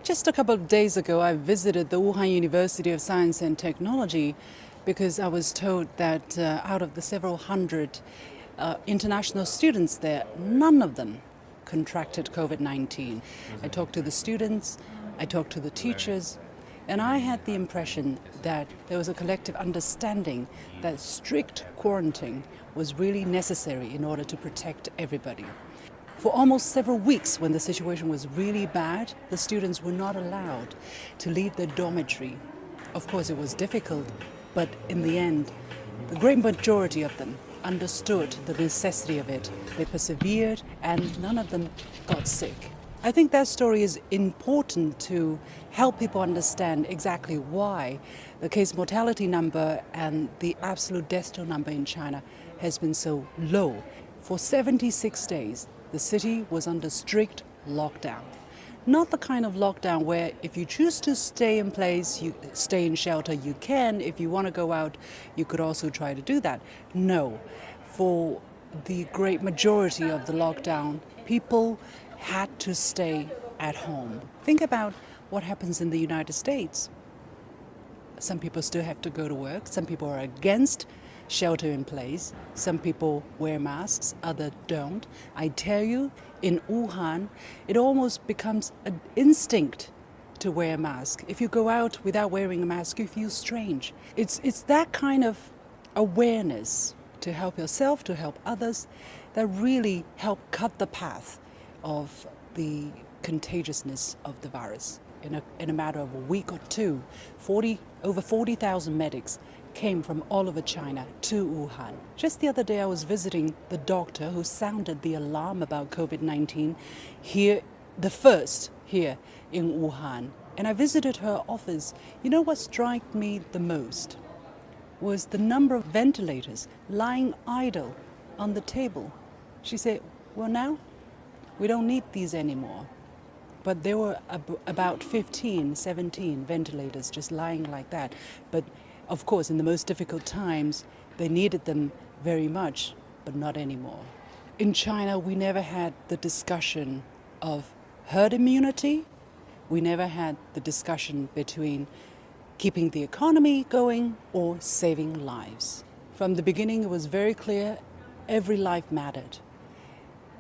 Just a couple of days ago, I visited the Wuhan University of Science and Technology because I was told that out of the several hundred international students there, none of them contracted COVID-19. I talked to the students, I talked to the teachers, and I had the impression that there was a collective understanding that strict quarantine was really necessary in order to protect everybody. For almost several weeks, when the situation was really bad, the students were not allowed to leave their dormitory. Of course, it was difficult, but in the end, the great majority of them understood the necessity of it. They persevered, and none of them got sick. I think that story is important to help people understand exactly why the case mortality number and the absolute death toll number in China has been so low. For 76 days, the city was under strict lockdown. Not the kind of lockdown where if you choose to stay in place, you stay in shelter, you can. If you want to go out, you could also try to do that. No. For the great majority of the lockdown, people had to stay at home. Think about what happens in the United States. Some people still have to go to work. Some people are against shelter in place. Some people wear masks, others don't. I tell you, in Wuhan, it almost becomes an instinct to wear a mask. If you go out without wearing a mask, you feel strange. It's that kind of awareness to help yourself, to help others, that really help cut the path of the contagiousness of the virus. In a matter of a week or two, over 40,000 medics came from all over China to Wuhan. Just the other day, I was visiting the doctor who sounded the alarm about COVID-19 here, the first here in Wuhan. And I visited her office. You know what struck me the most was the number of ventilators lying idle on the table. She said, well, now we don't need these anymore. But there were about 15, 17 ventilators just lying like that. But of course, in the most difficult times, they needed them very much, but not anymore. In China, we never had the discussion of herd immunity. We never had the discussion between keeping the economy going or saving lives. From the beginning, it was very clear every life mattered.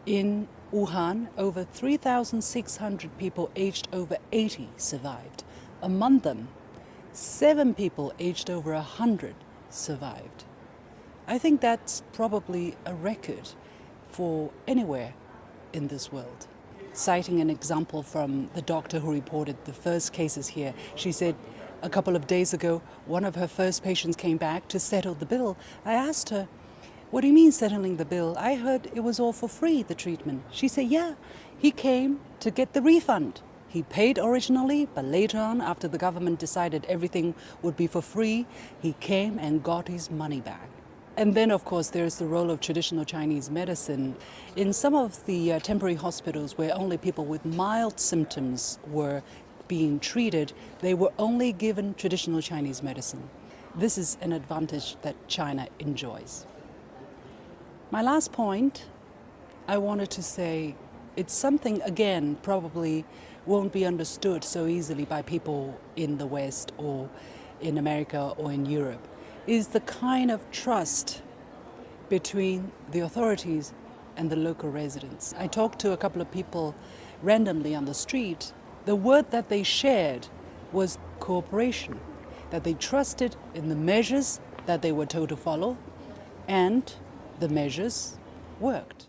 In Wuhan, over 3,600 people aged over 80 survived. Among them, 7 people aged over 100 survived. I think that's probably a record for anywhere in this world. Citing an example from the doctor who reported the first cases here, she said a couple of days ago, one of her first patients came back to settle the bill. I asked her, what do you mean settling the bill? I heard it was all for free, the treatment. She said, yeah, he came to get the refund. He paid originally, but later on, after the government decided everything would be for free, he came and got his money back. And then, of course, there's the role of traditional Chinese medicine. In some of the temporary hospitals where only people with mild symptoms were being treated, they were only given traditional Chinese medicine. This is an advantage that China enjoys. My last point, I wanted to say, it's something, again, probably won't be understood so easily by people in the West or in America or in Europe, is the kind of trust between the authorities and the local residents. I talked to a couple of people randomly on the street. The word that they shared was cooperation, that they trusted in the measures that they were told to follow, and the measures worked.